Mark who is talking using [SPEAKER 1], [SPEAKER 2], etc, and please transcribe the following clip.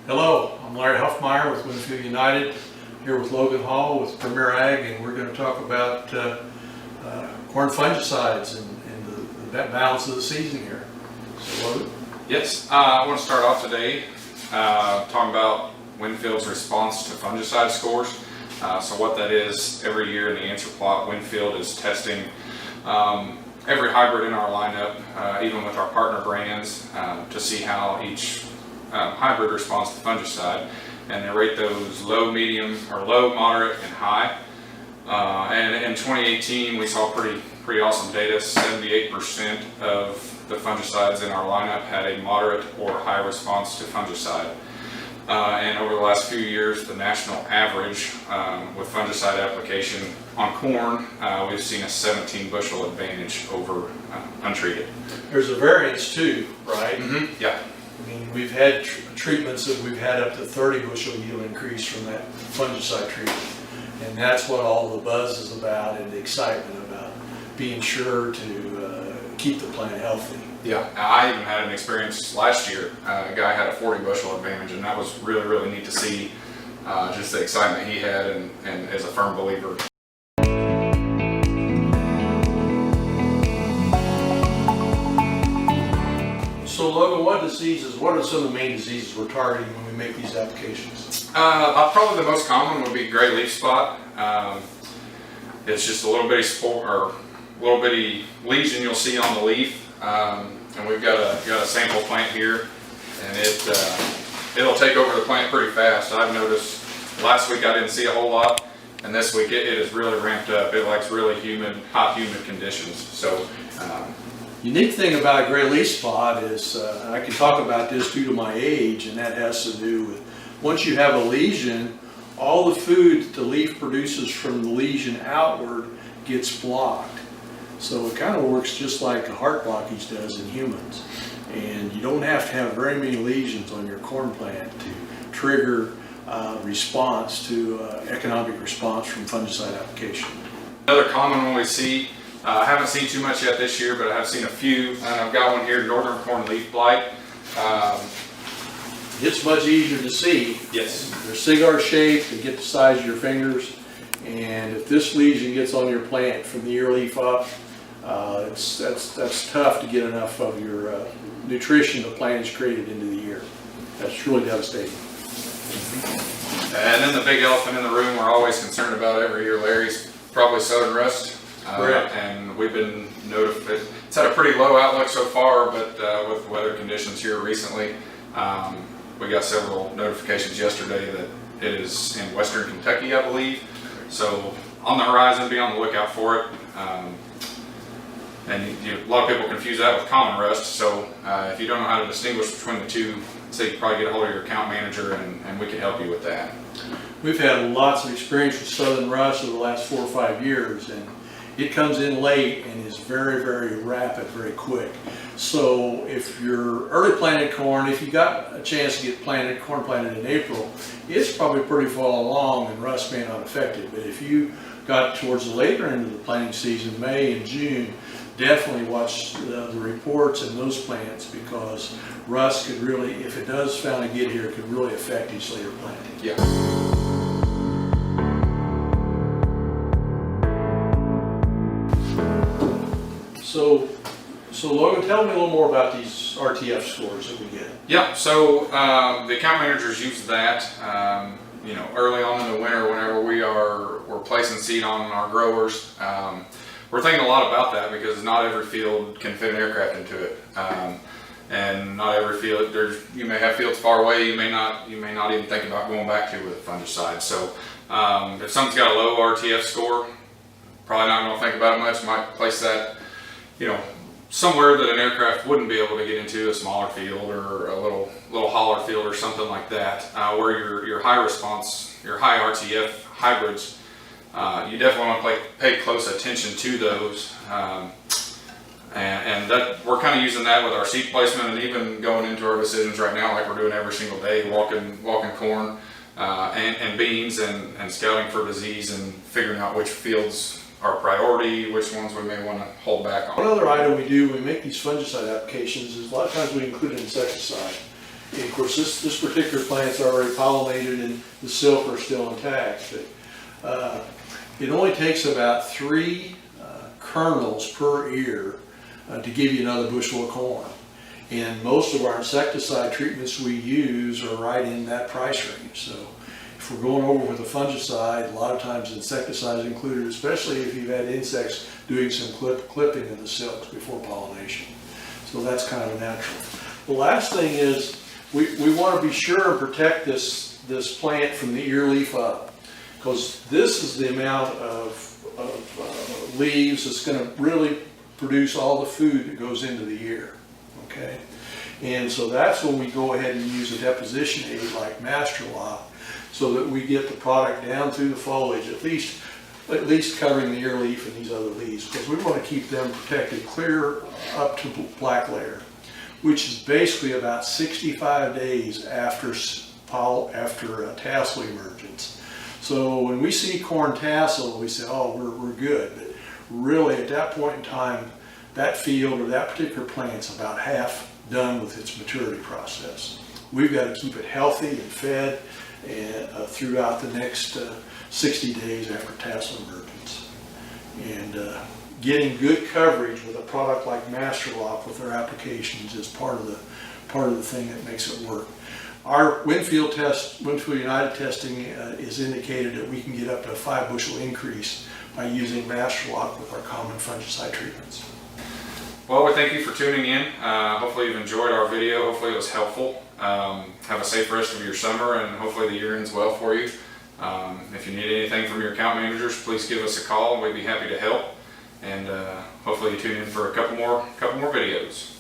[SPEAKER 1] Hello, I'm Larry Huffmeyer with Winfield United, here with Logan Hall with Premier Ag, and we're going to talk about corn fungicides and the balance of the season here. So, Logan?
[SPEAKER 2] Yes, I want to start off today talking about Winfield's response to fungicide scores. So what that is, every year in the answer plot, Winfield is testing every hybrid in our lineup, even with our partner brands, to see how each hybrid responds to fungicide, and they rate those low, medium, or low, moderate, and high. And in 2018, we saw pretty awesome data. 78% of the fungicides in our lineup had a moderate or high response to fungicide. And over the last few years, the national average with fungicide application on corn, we've seen a 17 bushel advantage over untreated.
[SPEAKER 1] There's a variance too, right?
[SPEAKER 2] Mm-hmm. Yeah.
[SPEAKER 1] I mean, we've had treatments that we've had up to 30 bushel yield increase from that fungicide treatment. And that's what all the buzz is about, and the excitement about being sure to keep the plant healthy.
[SPEAKER 2] Yeah, I even had an experience last year. A guy had a 40 bushel advantage, and that was really neat to see just the excitement he had, and as a firm believer.
[SPEAKER 1] So Logan, what are some of the main diseases we're targeting when we make these applications?
[SPEAKER 2] Probably the most common would be gray leaf spot. It's just a little bitty spore, or little bitty lesion you'll see on the leaf. And we've got a sample plant here, and it'll take over the plant pretty fast. I've noticed last week I didn't see a whole lot, and this week it is really ramped up. It likes really hot humid conditions. So
[SPEAKER 1] Unique thing about a gray leaf spot is, I can talk about this due to my age, and that has to do with once you have a lesion, all the food that the leaf produces from the lesion outward gets blocked. So it kind of works just like a heart blockage does in humans. And you don't have to have very many lesions on your corn plant to trigger response to economic response from fungicide application.
[SPEAKER 2] another common one we see, I haven't seen too much yet this year, but I have seen a few. And I've got one here, northern corn leaf blight.
[SPEAKER 1] It's much easier to see.
[SPEAKER 2] Yes.
[SPEAKER 1] They're cigar shaped, they get the size of your fingers, and if this lesion gets on your plant from the ear leaf up, that's tough to get enough of your nutrition the plant has created into the ear. That's truly devastating.
[SPEAKER 2] And then the big elephant in the room we're always concerned about every year, Larry's probably southern rust.
[SPEAKER 1] Correct.
[SPEAKER 2] And we've been notified. It's had a pretty low outlook so far, but with weather conditions here recently, we got several notifications yesterday that it is in western Kentucky, I believe. So on the horizon, be on the lookout for it. And a lot of people confuse that with common rust. So if you don't know how to distinguish between the two, so you can probably get a hold of your account manager, and we can help you with that.
[SPEAKER 1] We've had lots of experience with southern rust over the last 4 or 5 years, and it comes in late and is very rapid, very quick. So if you're early planted corn, if you got a chance to get corn planted in April, it's probably pretty far along and rust may not affect it. But if you got towards the later end of the planting season, May and June, definitely watch the reports in those plants, because rust could really, if it does finally get here, could really affect each later planting.
[SPEAKER 2] Yeah.
[SPEAKER 1] So Logan, tell me a little more about these RTF scores that we get.
[SPEAKER 2] Yeah, so the account managers use that, early on in the winter whenever we're placing seed on our growers. We're thinking a lot about that because not every field can fit an aircraft into it. And not every field, you may have fields far away you may not even think about going back to with a fungicide. So if something's got a low RTF score, probably not going to think about it much. Might place that, somewhere that an aircraft wouldn't be able to get into, a smaller field or a little holler field or something like that, where your high response, your high RTF hybrids, you definitely want to pay close attention to those. And that we're kind of using that with our seed placement, and even going into our decisions right now, like we're doing every single day, walking corn. and beans and scouting for disease and figuring out which fields are priority, which ones we may want to hold back
[SPEAKER 1] One
[SPEAKER 2] on.
[SPEAKER 1] other item we do when we make these fungicide applications is a lot of times we include an insecticide. And of course, this particular plant's already pollinated and the silk are still intact, but it only takes about 3 kernels per ear to give you another bushel of corn. And most of our insecticide treatments we use are right in that price range. So if we're going over with a fungicide, a lot of times insecticide is included, especially if you've had insects doing some clipping of the silks before pollination. So that's kind of a natural. The last thing is we want to be sure and protect this plant from the ear leaf up, because this is the amount of leaves that's going to really produce all the food that goes into the ear. Okay, and so that's when we go ahead and use a deposition aid like Master Lock, so that we get the product down through the foliage, at least covering the ear leaf and these other leaves, because we want to keep them protected clear up to black layer, which is basically about 65 days after tassel emergence. So when we see corn tassel, we say, oh, we're good. But really, at that point in time, that field or that particular plant's about half done with its maturity process. We've got to keep it healthy and fed and throughout the next 60 days after tassel emergence. And getting good coverage with a product like Master Lock with our applications is part of the thing that makes it work. Our Winfield United testing is indicated that we can get up to a 5 bushel increase by using Master Lock with our common fungicide treatments.
[SPEAKER 2] Well, we thank you for tuning in. Hopefully you've enjoyed our video. Hopefully it was helpful. Have a safe rest of your summer, and hopefully the year ends well for you. If you need anything from your account managers, please give us a call. We'd be happy to help. And hopefully you tune in for a couple more videos.